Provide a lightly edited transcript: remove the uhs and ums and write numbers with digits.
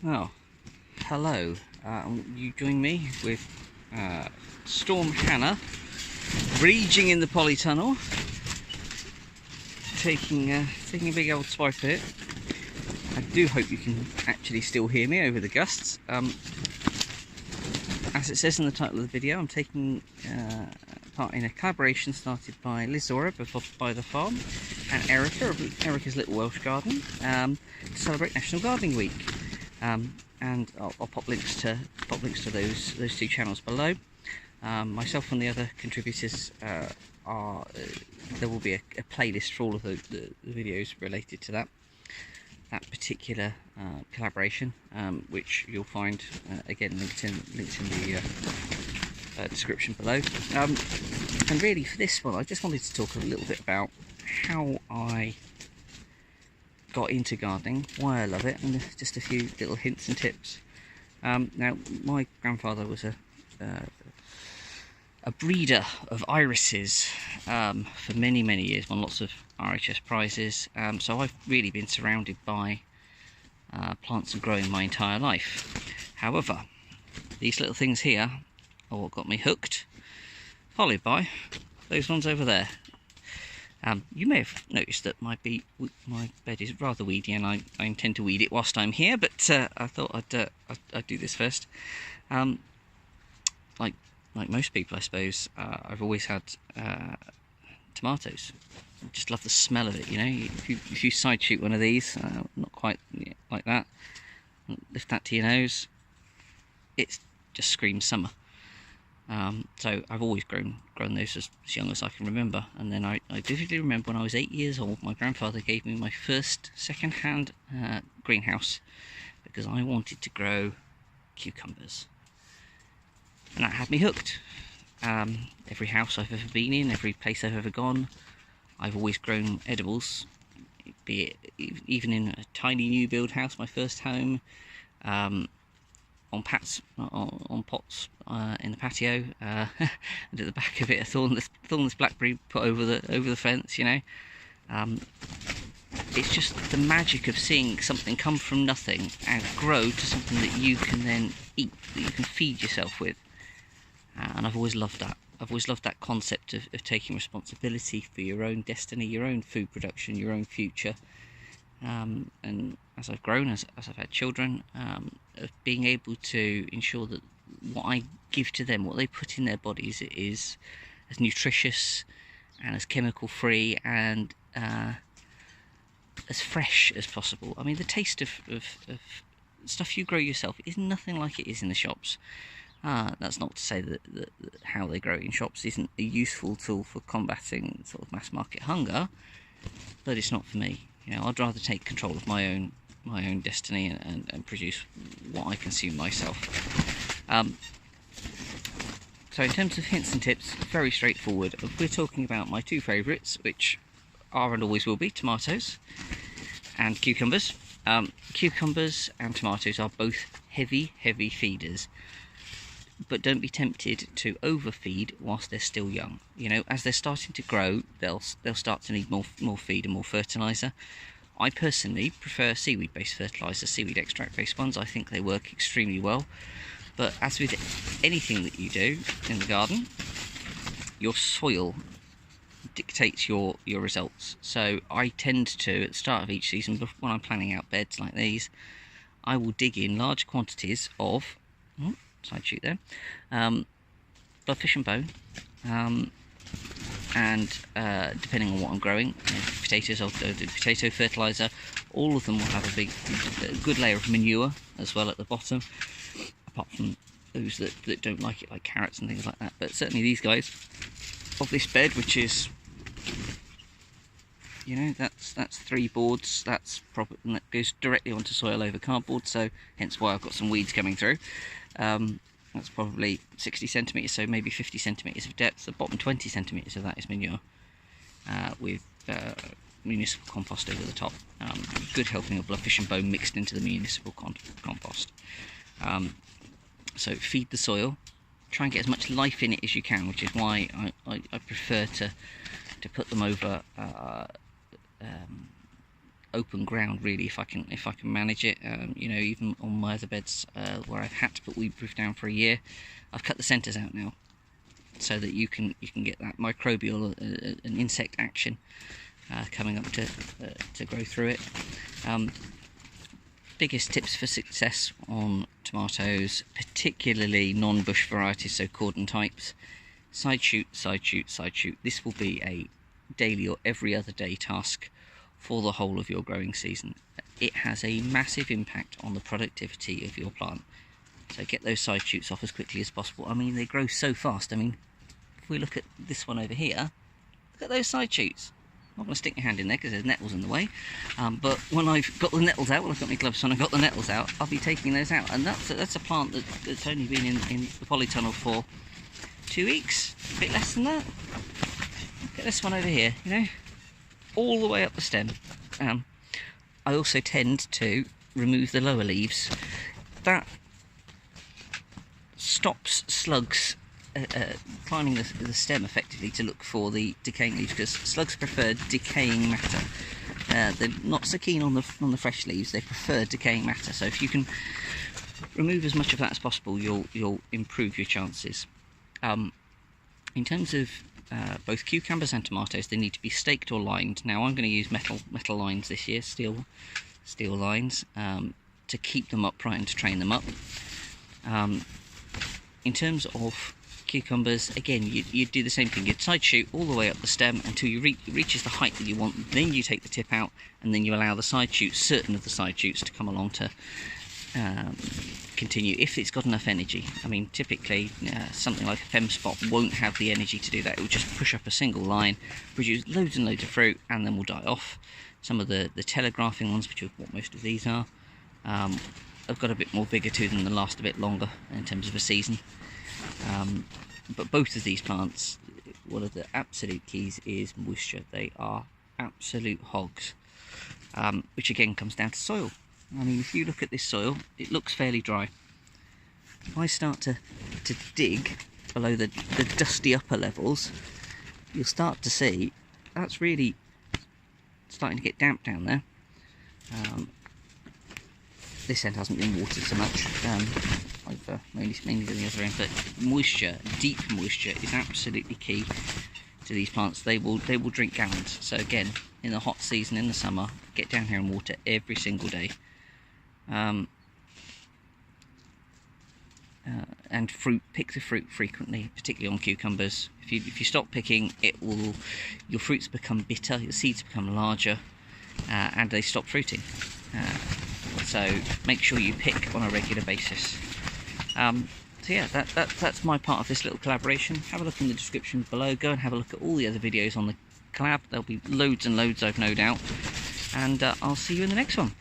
Oh, hello. You join me with Storm Hannah raging in the polytunnel, taking a big old swipe at it. I do hope you can actually still hear me over the gusts. As it says in the title of the video, I'm taking part in a collaboration started by Lizora by the farm and Erica of Erica's Little Welsh Garden to celebrate National Gardening Week. And I'll pop links to those two channels below. Myself and the other contributors there will be a playlist for all of the videos related to that particular collaboration, which you'll find again linked in the description below. And really for this one, I just wanted to talk a little bit about how I got into gardening, why I love it, and just a few little hints and tips. Now, my grandfather was a breeder of irises for many years, won lots of RHS prizes, so I've really been surrounded by plants and growing my entire life. However, these little things here are what got me hooked, followed by those ones over there. You may have noticed that my bed is rather weedy, and I intend to weed it whilst I'm here, but I thought I'd do this first. Like most people, I suppose, I've always had tomatoes. I just love the smell of it, you know. If you side shoot one of these, not quite like that, lift that to your nose, it just screams summer. So I've always grown those as young as I can remember. And then I vividly remember when I was 8 years old, my grandfather gave me my first second-hand greenhouse because I wanted to grow cucumbers. And that had me hooked. Every house I've ever been in, every place I've ever gone, I've always grown edibles, be it even in a tiny new build house, my first home, on pots in the patio, and at the back of it a thornless blackberry put over the fence, you know. It's just the magic of seeing something come from nothing and grow to something that you can then eat, that you can feed yourself with. And I've always loved that. I've always loved that concept of taking responsibility for your own destiny, your own food production, your own future. And as I've grown, as I've had children, of being able to ensure that what I give to them, what they put in their bodies, is as nutritious and as chemical free and as fresh as possible. I mean, the taste of stuff you grow yourself is nothing like it is in the shops. That's not to say that how they grow it in shops isn't a useful tool for combating sort of mass market hunger, but it's not for me. You know, I'd rather take control of my own destiny and produce what I consume myself. So in terms of hints and tips, very straightforward. We're talking about my two favourites, which are and always will be tomatoes and cucumbers. Cucumbers and tomatoes are both heavy feeders, but don't be tempted to overfeed whilst they're still young. You know, as they're starting to grow, they'll start to need more feed and more fertiliser. I personally prefer seaweed-based fertiliser, seaweed extract-based ones. I think they work extremely well. But as with anything that you do in the garden, your soil dictates your results. So I tend to, at the start of each season, when I'm planning out beds like these, I will dig in large quantities of side shoot there, bloodfish and bone, and depending on what I'm growing, potatoes, I'll do potato fertiliser. All of them will have a good layer of manure as well at the bottom, apart from those that don't like it, like carrots and things like that. But certainly these guys of this bed, which is, you know, that's 3 boards, that's proper, and that goes directly onto soil over cardboard, so hence why I've got some weeds coming through. That's probably 60 centimetres, so maybe 50 centimetres of depth. The bottom 20 centimetres of that is manure, with municipal compost over the top. Good helping of bloodfish and bone mixed into the municipal compost. So feed the soil, try and get as much life in it as you can, which is why I prefer to put them over open ground really if I can manage it. You know, even on my other beds where I've had to put weed-proof down for a year, I've cut the centres out now so that you can get that microbial and insect action coming up to grow through it. Biggest tips for success on tomatoes, particularly non-bush varieties, so cordon types: side shoot, side shoot, side shoot. This will be a daily or every other day task for the whole of your growing season. It has a massive impact on the productivity of your plant. So get those side shoots off as quickly as possible. I mean, they grow so fast. I mean, if we look at this one over here, look at those side shoots. I'm not going to stick my hand in there because there's nettles in the way, but when I've got the nettles out, when I've got my gloves on and got the nettles out, I'll be taking those out. And that's a plant that's only been in the polytunnel for 2 weeks, a bit less than that. Look at this one over here, you know, all the way up the stem. I also tend to remove the lower leaves. That stops slugs climbing the stem effectively to look for the decaying leaves, because slugs prefer decaying matter. They're not so keen on the fresh leaves. They prefer decaying matter. So if you can remove as much of that as possible, you'll improve your chances. In terms of both cucumbers and tomatoes, they need to be staked or lined. Now I'm going to use metal lines this year, steel lines, to keep them upright and to train them up. In terms of cucumbers, again, you do the same thing. You'd side shoot all the way up the stem until it reaches the height that you want. Then you take the tip out, and then you allow the side shoots, certain of the side shoots, to come along to continue if it's got enough energy. I mean, typically something like a fem spot won't have the energy to do that. It will just push up a single line, produce loads and loads of fruit, and then will die off. Some of the telegraphing ones, which is what most of these are, have got a bit more vigour to them and last a bit longer in terms of a season. But both of these plants, one of the absolute keys is moisture. They are absolute hogs, which again comes down to soil. I mean, if you look at this soil, it looks fairly dry. If I start to dig below the dusty upper levels, you'll start to see that's really starting to get damp down there. This end hasn't been watered so much, mainly than the other end, but moisture, deep moisture, is absolutely key to these plants. They will drink gallons. So again, in the hot season, in the summer, get down here and water every single day. And pick the fruit frequently, particularly on cucumbers. If you stop picking, your fruits become bitter, your seeds become larger, and they stop fruiting. So make sure you pick on a regular basis. So yeah, that's my part of this little collaboration. Have a look in the description below. Go and have a look at all the other videos on the collab. There'll be loads and loads, I've no doubt. And I'll see you in the next one.